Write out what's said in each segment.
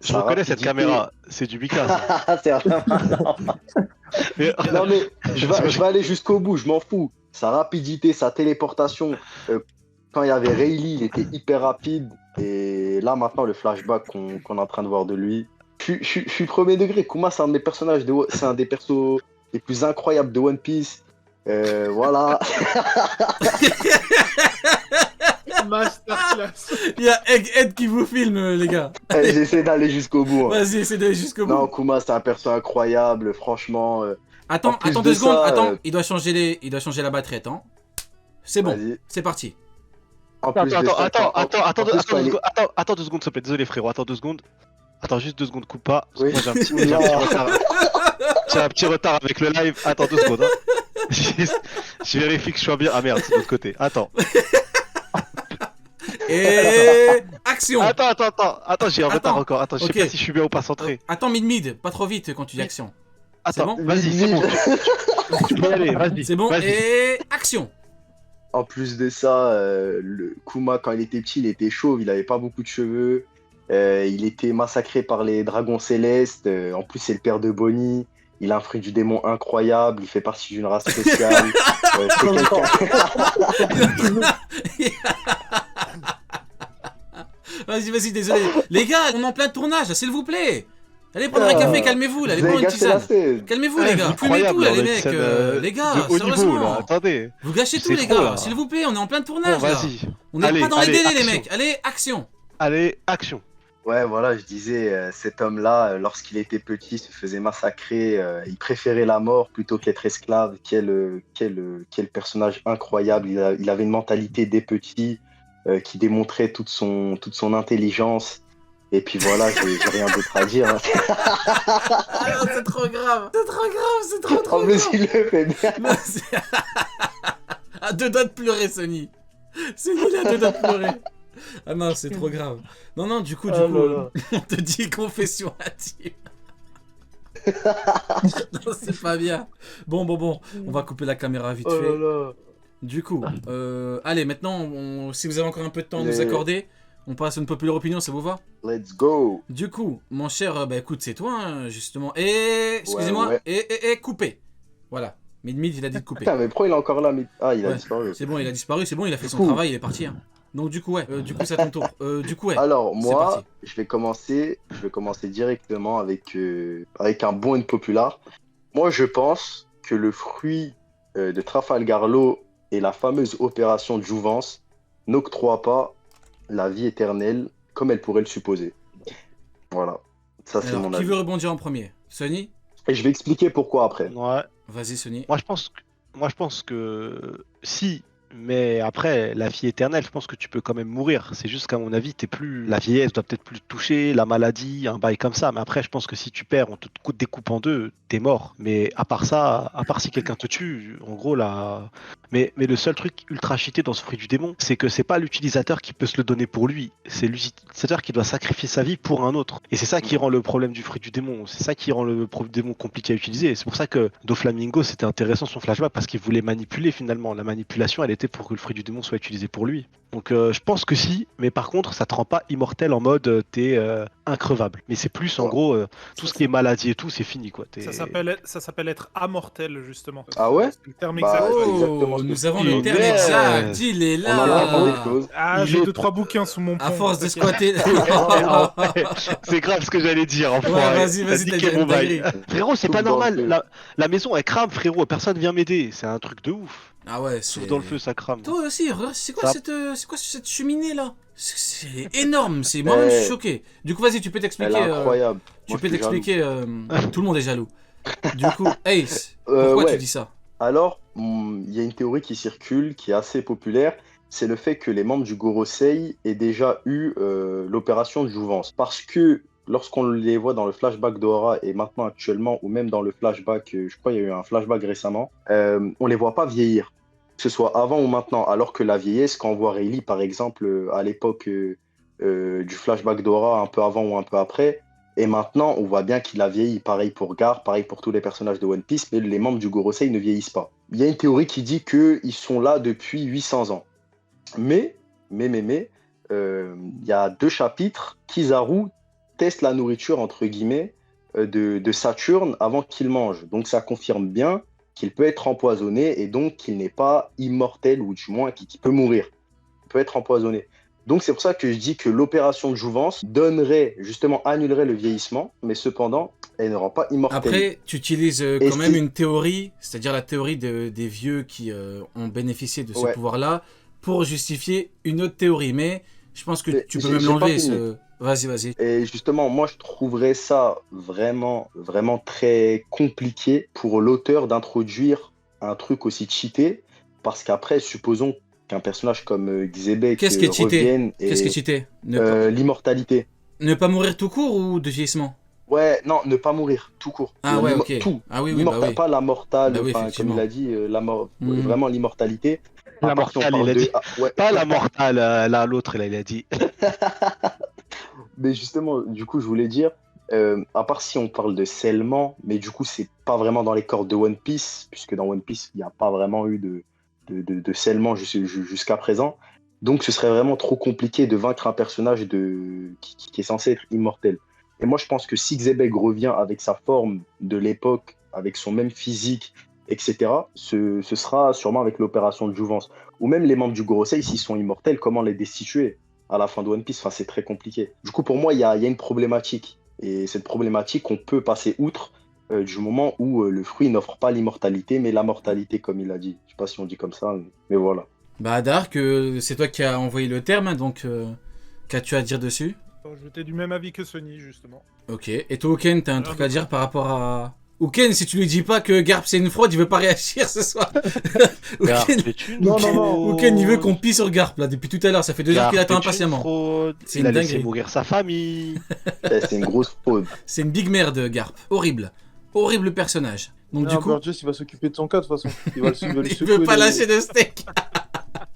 Je sa reconnais cette rapidité. caméra, c'est du Mika, ça. C'est vraiment... Mais, Non mais c'est pas- je vais aller jusqu'au bout, je m'en fous. Sa rapidité, sa téléportation. Quand il y avait Rayleigh, il était hyper rapide. Et là maintenant, le flashback qu'on est en train de voir de lui. Je suis premier degré. Kuma, c'est un des personnages c'est un des persos les plus incroyables de One Piece. Voilà. Masterclass. Il y a Egghead qui vous filme, les gars. J'essaie d'aller jusqu'au bout, hein. Vas-y, essaie d'aller jusqu'au Non, bout. Kuma, c'est un perso incroyable, franchement. En Attends, plus attends de 2 secondes. ça, Attends, il doit changer la batterie. Attends. C'est bon, vas-y. c'est parti. En plus de Attends, ça, attends, quand- en- attends, attends, en plus, attends, quand il est- attends 2 secondes, s'il te plaît. Désolé, frérot. Attends 2 secondes. Attends, juste 2 secondes, coupe pas. Parce que Oui. moi, j'ai un Non. petit retard. J'ai un petit retard avec le live. Attends 2 secondes. Hein. Je vérifie que je sois bien. Ah merde, c'est de l'autre côté. Attends. Et action. Attends, j'ai un retard Attends. encore. Attends, je sais Ok. pas si je suis bien ou pas centré. Attends, mid, pas trop vite quand tu dis action. C'est Attends, bon vas-y, c'est bon. Tu peux y aller, vas-y. C'est bon, Vas-y. et action. En plus de ça, le Kuma, quand il était petit, il était chauve, il avait pas beaucoup de cheveux. Il était massacré par les dragons célestes. En plus, c'est le père de Bonnie. Il a un fruit du démon incroyable. Il fait partie d'une race spéciale. C'est quelqu'un. Vas-y, désolé. Les gars, on est en plein tournage, s'il vous plaît. Allez prendre un café, calmez-vous là, allez Vous avez prendre une gâché la tisane. scène. Calmez-vous les gars, fumez Incroyable, tout là on a les une mecs, scène, les gars, de haut niveau là. sérieusement. Attendez. Vous gâchez tout C'est les trop, gars, là. s'il vous plaît, on est en plein Bon, tournage là. vas-y. On n'est Allez, pas dans les allez, délais les action. mecs, allez, action. Allez, action. Ouais, voilà, je disais, cet homme-là, lorsqu'il était petit, se faisait massacrer. Il préférait la mort plutôt qu'être esclave. Quel personnage incroyable. Il avait une mentalité des petits qui démontrait toute son intelligence. Et puis voilà, j'ai rien d'autre à dire, hein. Ah non, c'est trop grave, c'est trop En plus, grave. il le fait bien. Non, c'est- À 2 doigts de pleurer, Sony. Sony, il a 2 doigts de pleurer. Ah non, c'est trop grave. Non, du coup, Oh là là. on te dit confession intime. Non, c'est pas bien. Bon, on va couper la caméra vite Oh fait. là là. Du coup, allez, maintenant, si vous avez encore un peu de temps à nous Les- accorder, on passe à une populaire opinion, ça vous va? Let's go. Du coup, mon cher, bah écoute, c'est toi, hein, justement. Et, excusez-moi, ouais. et coupé. Voilà. Mid, il a dit de couper. Putain, mais pourquoi il est encore là? Ah, il a Ouais. disparu. C'est bon, il a disparu, c'est bon, il a fait son coup. travail, il est parti. Hein. Donc du coup, c'est à ton tour. Du coup, ouais. Alors, c'est moi, parti. je vais commencer directement avec un bon and popular. Moi, je pense que le fruit de Trafalgar Law et la fameuse opération de Jouvence n'octroient pas la vie éternelle comme elle pourrait le supposer. Voilà, ça c'est Alors, mon qui avis. veut rebondir en premier? Sony? Et je vais expliquer pourquoi après. Ouais. Vas-y, Sony. Moi, je pense que si, mais après, la vie éternelle, je pense que tu peux quand même mourir. C'est juste qu'à mon avis, t'es plus, la vieillesse doit peut-être plus te toucher, la maladie, un bail comme ça. Mais après, je pense que si tu perds, on te découpe en deux, t'es mort. Mais à part ça, à part si quelqu'un te tue, en gros, là. Mais le seul truc ultra cheaté dans ce fruit du démon, c'est que c'est pas l'utilisateur qui peut se le donner pour lui. C'est l'utilisateur qui doit sacrifier sa vie pour un autre. Et c'est ça qui rend le problème du fruit du démon. C'est ça qui rend le fruit du démon compliqué à utiliser. Et c'est pour ça que Doflamingo, c'était intéressant son flashback parce qu'il voulait manipuler finalement. La manipulation, elle était pour que le fruit du démon soit utilisé pour lui. Donc je pense que si, mais par contre, ça te rend pas immortel en mode t'es increvable. Mais c'est plus en gros tout ce qui est maladie et tout, c'est fini quoi. Ça s'appelle être amortel, justement. Ah ouais? C'est le terme Bah, exact. c'est Oh, exactement ce que nous tu avons dis. le terme Ouais. exact. Il est On en a apprend des là. choses. Ah, Il j'ai est- 2-3 bouquins sous mon pont. À force de t'inquiète. squatter. C'est grave ce que j'allais dire, enfin. Ouais, vas-y, t'as t'as niqué dit mon une bail. dinguerie. Frérot, c'est Souffle pas dans le normal. feu. La maison elle crame, frérot. Personne vient m'aider. C'est un truc de ouf. Ah ouais, Souffle c'est... dans le feu, ça crame. Toi aussi, c'est quoi, Ça- c'est quoi cette cheminée là? C'est énorme, c'est moi je Ouais. suis choqué. Du coup, vas-y, tu peux Elle t'expliquer. est incroyable. Tu Moi, peux je suis jaloux. t'expliquer. Tout le monde est jaloux. Du coup, Ace, Euh, pourquoi ouais. tu dis ça? Alors, il y a une théorie qui circule, qui est assez populaire, c'est le fait que les membres du Gorosei aient déjà eu l'opération de jouvence. Parce que lorsqu'on les voit dans le flashback d'Ora et maintenant actuellement, ou même dans le flashback, je crois qu'il y a eu un flashback récemment, on les voit pas vieillir, que ce soit avant ou maintenant. Alors que la vieillesse, quand on voit Rayleigh par exemple à l'époque du flashback d'Ora, un peu avant ou un peu après, et maintenant on voit bien qu'il a vieilli. Pareil pour Gar, pareil pour tous les personnages de One Piece, mais les membres du Gorosei ne vieillissent pas. Il y a une théorie qui dit qu'ils sont là depuis 800 ans. Mais, il y a 2 chapitres, Kizaru teste la nourriture, entre guillemets, de Saturne avant qu'il mange. Donc ça confirme bien qu'il peut être empoisonné et donc qu'il n'est pas immortel, ou du moins qu'il peut mourir. Il peut être empoisonné. Donc c'est pour ça que je dis que l'opération de jouvence annulerait le vieillissement, mais cependant, elle ne rend pas immortel. Après, tu utilises Et quand même une théorie, c'est-à-dire la théorie des vieux qui ont bénéficié de ce Ouais. pouvoir-là, pour justifier une autre théorie. Mais je pense que Mais tu peux j'ai- même j'ai pas l'enlever. fini. Vas-y. Et justement, moi, je trouverais ça vraiment, vraiment très compliqué pour l'auteur d'introduire un truc aussi cheaté, parce qu'après, supposons qu'un personnage comme Xebec Qu'est-ce qui est cheaté? revienne Qu'est-ce qui est et cheaté? l'immortalité. Ne pas mourir tout court ou de vieillissement? Ouais, non, ne pas mourir, tout court. Ah ouais, ok. Tout. Ah oui, bah oui. Pas la mortale, Bah oui, enfin, comme il effectivement. a dit, la mort, Mhm. vraiment l'immortalité. À La part si on mortale, parle il a de- dit. ah, ouais. Pas la mortale, là, l'autre, là, il a dit. Mais justement, du coup, je voulais dire, à part si on parle de scellement, mais du coup, c'est pas vraiment dans les cordes de One Piece, puisque dans One Piece, il n'y a pas vraiment eu de scellement jusqu'à présent. Donc, ce serait vraiment trop compliqué de vaincre un personnage qui est censé être immortel. Et moi, je pense que si Xebec revient avec sa forme de l'époque, avec son même physique, etc., ce sera sûrement avec l'opération de jouvence. Ou même les membres du Gorosei, s'ils sont immortels, comment les destituer à la fin de One Piece? Enfin, c'est très compliqué. Du coup, pour moi, il y a une problématique. Et cette problématique, on peut passer outre du moment où le fruit n'offre pas l'immortalité, mais la mortalité, comme il a dit. Je sais pas si on dit comme ça, mais voilà. Bah Dark, c'est toi qui as envoyé le terme, hein, donc qu'as-tu à dire dessus? J'étais du même avis que Sony, justement. Ok. Et toi, Oken, t'as un truc à dire par rapport à... Oken, si tu lui dis pas que Garp c'est une fraude, il veut pas réagir ce soir. Garp Oken, est une Non, non, non. fraude. Oken, il veut qu'on pisse sur Garp là depuis tout à l'heure. Ça fait 2 heures Garp qu'il attend est une impatiemment. fraude. C'est Il une a laissé dinguerie. mourir sa famille. C'est une grosse fraude. C'est une big merde, Garp. Horrible. Horrible personnage. Donc du coup, Burgess, il va s'occuper de son cas de toute façon. Il va lui il secouer veut pas les- lâcher de steak.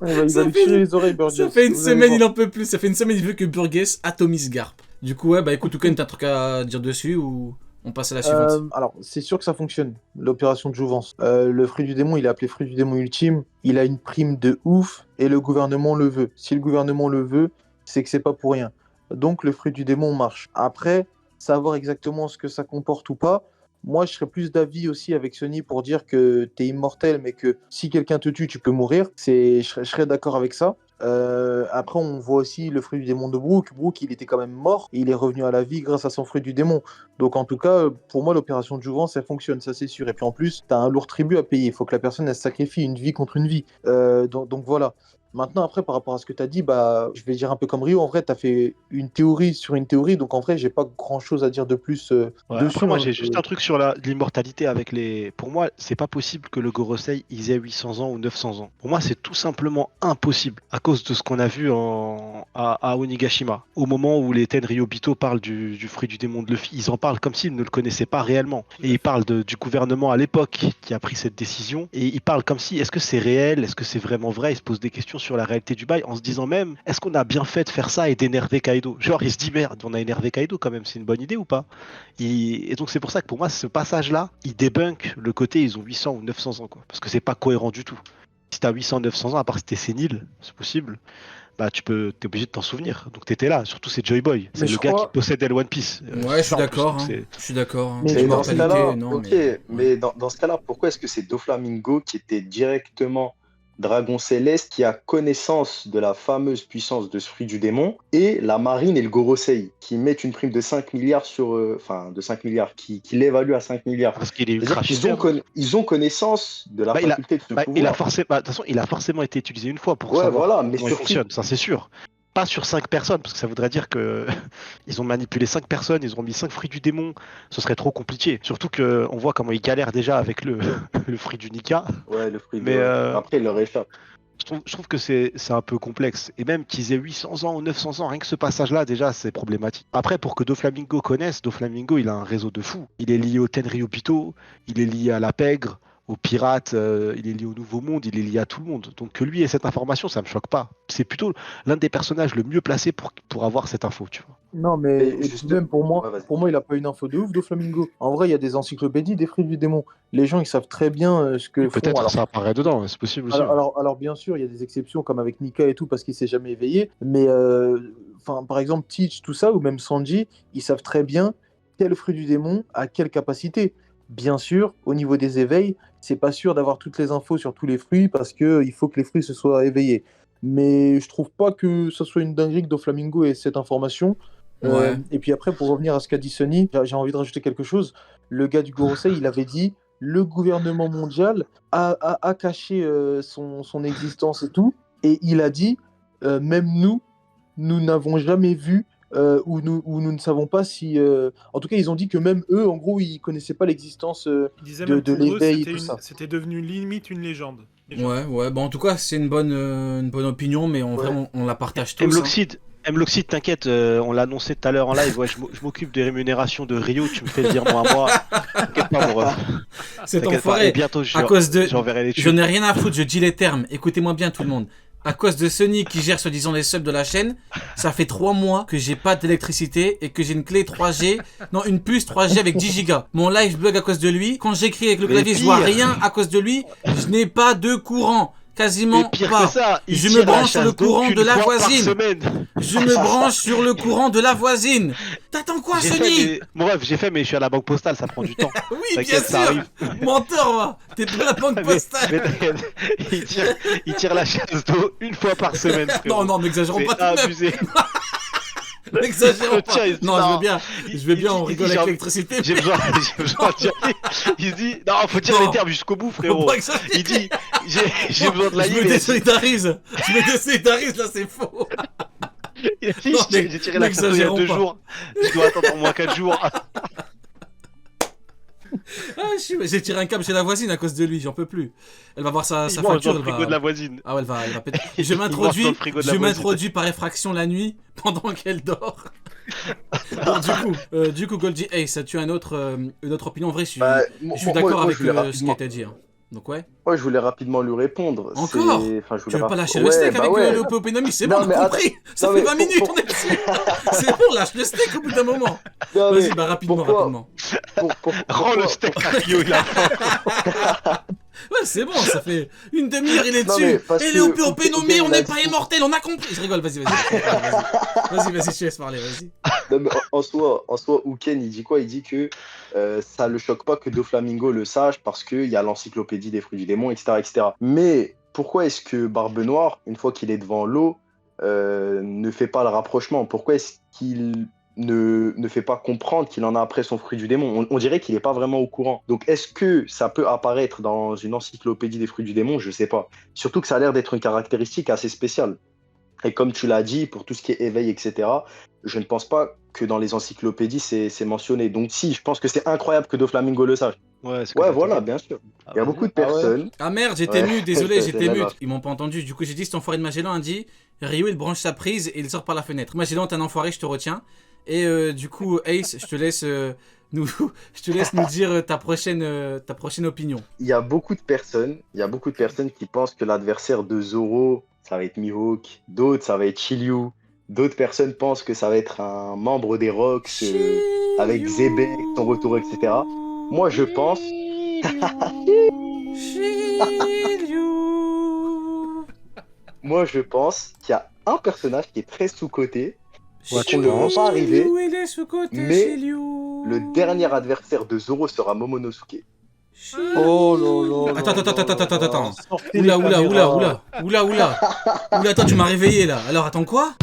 Il Ça va lui fait- tirer les oreilles, Burgess. Ça fait une Vous allez semaine, voir. il en peut plus. Ça fait une semaine, il veut que Burgess atomise Garp. Du coup, ouais, bah écoute, Oken, t'as un truc à dire dessus ou on passe à la suivante? Alors, c'est sûr que ça fonctionne, l'opération de jouvence. Le fruit du démon, il est appelé fruit du démon ultime. Il a une prime de ouf et le gouvernement le veut. Si le gouvernement le veut, c'est que c'est pas pour rien. Donc, le fruit du démon marche. Après, savoir exactement ce que ça comporte ou pas, moi, je serais plus d'avis aussi avec Sony pour dire que t'es immortel, mais que si quelqu'un te tue, tu peux mourir. Je serais d'accord avec ça. Après, on voit aussi le fruit du démon de Brook. Brook, il était quand même mort et il est revenu à la vie grâce à son fruit du démon. Donc, en tout cas, pour moi, l'opération de jouvence, elle fonctionne, ça c'est sûr. Et puis en plus, tu as un lourd tribut à payer. Il faut que la personne, elle sacrifie une vie contre une vie. Donc voilà. Maintenant, après, par rapport à ce que tu as dit, bah, je vais dire un peu comme Rio. En vrai, tu as fait une théorie sur une théorie. Donc, en vrai, j'ai pas grand-chose à dire de plus Ouais, dessus. après, moi, hein. j'ai juste un truc sur l'immortalité avec les. Pour moi, c'est pas possible que le Gorosei ils aient 800 ans ou 900 ans. Pour moi, c'est tout simplement impossible à cause de ce qu'on a vu à Onigashima. Au moment où les Tenryobito parlent du fruit du démon de Luffy, ils en parlent comme s'ils ne le connaissaient pas réellement. Et ils parlent du gouvernement à l'époque qui a pris cette décision. Et ils parlent comme si, est-ce que c'est réel? Est-ce que c'est vraiment vrai? Ils se posent des questions sur la réalité du bail en se disant même, est-ce qu'on a bien fait de faire ça et d'énerver Kaido? Genre, il se dit, merde, on a énervé Kaido quand même, c'est une bonne idée ou pas? Et donc c'est pour ça que pour moi, ce passage-là, il débunk le côté ils ont 800 ou 900 ans, quoi. Parce que c'est pas cohérent du tout. Si t'as 800, 900 ans, à part si t'es sénile, c'est possible, bah t'es obligé de t'en souvenir. Donc t'étais là, surtout c'est Joy Boy. C'est Mais le je gars crois- qui possède One Piece. Ouais, je suis ça, en plus, d'accord. donc Hein. c'est- Je suis d'accord. Hein. Mais Mais dans ce L'immortalité, cas-là, non, ok, mais... mais dans ce cas-là, pourquoi est-ce que c'est Doflamingo qui était directement Dragon Céleste qui a connaissance de la fameuse puissance de ce fruit du démon et la marine et le Gorosei qui mettent une prime de 5 milliards de 5 milliards, qui l'évalue à 5 milliards. Parce qu'il est C'est-à-dire ultra qu'ils cheater. ils ont connaissance de la Bah, il a- faculté de ce Bah, pouvoir. de toute façon, il a forcément été utilisé une fois pour Ouais, savoir voilà, mais comment il surtout- fonctionne, ça c'est sûr. Pas sur 5 personnes, parce que ça voudrait dire que ils ont manipulé 5 personnes, ils ont mis 5 fruits du démon, ce serait trop compliqué. Surtout qu'on voit comment ils galèrent déjà avec le, le fruit du Nika. Ouais, le fruit de... Mais, Après, il leur échappe. Je trouve que c'est un peu complexe. Et même qu'ils aient 800 ans ou 900 ans, rien que ce passage-là, déjà, c'est problématique. Après, pour que Doflamingo connaisse, Doflamingo, il a un réseau de fous. Il est lié au Tenryubito, il est lié à la pègre, aux pirates, il est lié au Nouveau Monde, il est lié à tout le monde. Donc que lui ait cette information, ça me choque pas. C'est plutôt l'un des personnages le mieux placé pour avoir cette info, tu vois. Non, mais Et et puis juste- même Ouais, vas-y. pour moi, il a pas une info de ouf de Flamingo. En vrai, il y a des encyclopédies des fruits du démon. Les gens, ils savent très bien ce que font. Peut-être Alors, ça apparaît dedans, c'est possible aussi. alors, bien sûr, il y a des exceptions comme avec Nika et tout parce qu'il s'est jamais éveillé. Mais enfin, par exemple, Teach, tout ça, ou même Sanji, ils savent très bien quel fruit du démon a quelle capacité. Bien sûr, au niveau des éveils, c'est pas sûr d'avoir toutes les infos sur tous les fruits parce que il faut que les fruits se soient éveillés. Mais je trouve pas que ce soit une dinguerie que Doflamingo ait cette information. Ouais. Et puis après, pour revenir à ce qu'a dit Sonny, j'ai envie de rajouter quelque chose. Le gars du Gorosei, il avait dit le gouvernement mondial a caché son existence et tout. Et il a dit même nous n'avons jamais vu ou nous ne savons pas si. En tout cas, ils ont dit que même eux, en gros, ils connaissaient pas l'existence Il disait de même pour eux, l'éveil et c'était tout ça. c'était devenu limite une légende. déjà. Ouais. Bon, en tout cas, c'est une bonne opinion, mais en vrai, on la partage tous. hein. Mloxide, t'inquiète, on l'a annoncé tout à l'heure en live, ouais, je m'occupe des rémunérations de Rio, tu me fais le virement à moi. T'inquiète pas, mon ref. Cet T'inquiète pas, enfoiré, et bientôt à cause de... j'enverrai les Je tubes. n'ai rien à foutre, je dis les termes. Écoutez-moi bien, tout le monde. À cause de Sony qui gère soi-disant les subs de la chaîne, ça fait 3 mois que j'ai pas d'électricité et que j'ai une clé 3G, non, une puce 3G avec 10 Go. Mon live bug à cause de lui. Quand j'écris avec le Mais clavier, je vois pire. rien à cause de lui. Je n'ai pas de courant. Quasiment Mais pire pas. que ça, il Je tire me la branche sur le chasse d'eau courant qu'une de la fois par voisine. semaine. Je me branche sur le courant de la voisine. T'attends quoi, J'ai fait, Sony? mais... Mon ref, j'ai fait, mais je suis à la banque postale, ça prend du temps. Oui, bien T'inquiète, ça sûr. arrive. Menteur, va. T'es de la banque postale. Mais t'inquiète, il tire la chasse d'eau une fois par semaine. frérot. Non, n'exagérons C'est pas tout de même. abusé. N'exagérons pas. Tiens, il dit Non, je non. veux bien. Je veux bien, on rigole avec l'électricité. J'ai besoin d'y aller. Il se dit, non, faut dire Non. les termes jusqu'au bout, Faut frérot. pas exagérer. Il dit, j'ai besoin de la Je me ligne. désolidarise. Je me désolidarise, là, c'est faux. Il a dit, Non, j'ai tiré la chasse d'eau il y a n'exagérons 2 pas. jours. Je dois attendre au moins 4 jours. J'ai tiré un câble chez la voisine à cause de lui, j'en peux plus. Elle va voir sa Il mange dans facture, le elle frigo va... de la voisine. Ah ouais, elle va péter. Il Je mange dans le frigo de la je voisine. m'introduis par effraction la nuit pendant qu'elle dort. Bon, du coup, Goldie Ace, tu as une autre opinion. En vrai, je suis d'accord avec ce qui a été dit. hein. Donc ouais. Ouais, je voulais rapidement lui répondre. Encore Enfin, je Tu voulais veux pas rap- lâcher le Ouais, steak bah avec ouais. le Popénomie? C'est Non, bon, on mais a compris. Ça non, fait mais 20 minutes, on est dessus. C'est bon, lâche le steak au bout d'un moment. Non, mais Vas-y, bah rapidement. Rends Rends le steak à Rio, il a faim. Ouais, c'est bon, ça fait une demi-heure, il est Non, mais dessus. parce Et que les faut Popénomie, on il a n'est pas dit- immortel, on a compris. Je rigole, vas-y. Vas-y, je te laisse parler, vas-y. Non, mais en soi, Uken, il dit quoi? Il dit que ça le choque pas que Doflamingo le sache parce qu'il y a l'encyclopédie des fruits du démon, etc., etc. Mais pourquoi est-ce que Barbe Noire, une fois qu'il est devant l'eau, ne fait pas le rapprochement? Pourquoi est-ce qu'il ne fait pas comprendre qu'il en a après son fruit du démon? On dirait qu'il n'est pas vraiment au courant. Donc est-ce que ça peut apparaître dans une encyclopédie des fruits du démon? Je sais pas. Surtout que ça a l'air d'être une caractéristique assez spéciale. Et comme tu l'as dit, pour tout ce qui est éveil, etc., je ne pense pas que dans les encyclopédies, c'est mentionné. Donc si, je pense que c'est incroyable que Doflamingo le sache. Ouais, c'est Ouais, comme voilà, ça. bien sûr. Ah, Il y a vas-y. beaucoup de Ah ouais. personnes. Ah merde, j'étais Ouais. mute, désolé, C'est j'étais pas mute. grave. Ils m'ont pas entendu. Du coup, j'ai dit, cet enfoiré de Magellan a dit Ryu, il branche sa prise et il sort par la fenêtre. Magellan, t'es un enfoiré, je te retiens. Et du coup, Ace, je te laisse nous dire ta prochaine opinion. Il y a beaucoup de personnes qui pensent que l'adversaire de Zoro, ça va être Mihawk. D'autres, ça va être Shiryu. D'autres personnes pensent que ça va être un membre des Rocks avec Zebe, son retour, etc. Moi, je pense. Moi, je pense qu'il y a un personnage qui est très sous-coté. Ouais, qu'on ne voit pas arriver. Il est sous-côté, Mais Shiryu. Le dernier adversaire de Zoro sera Momonosuke. Oh là là. Attends. Sortez les Oula, caméras. attends, tu m'as réveillé là. Alors, attends quoi?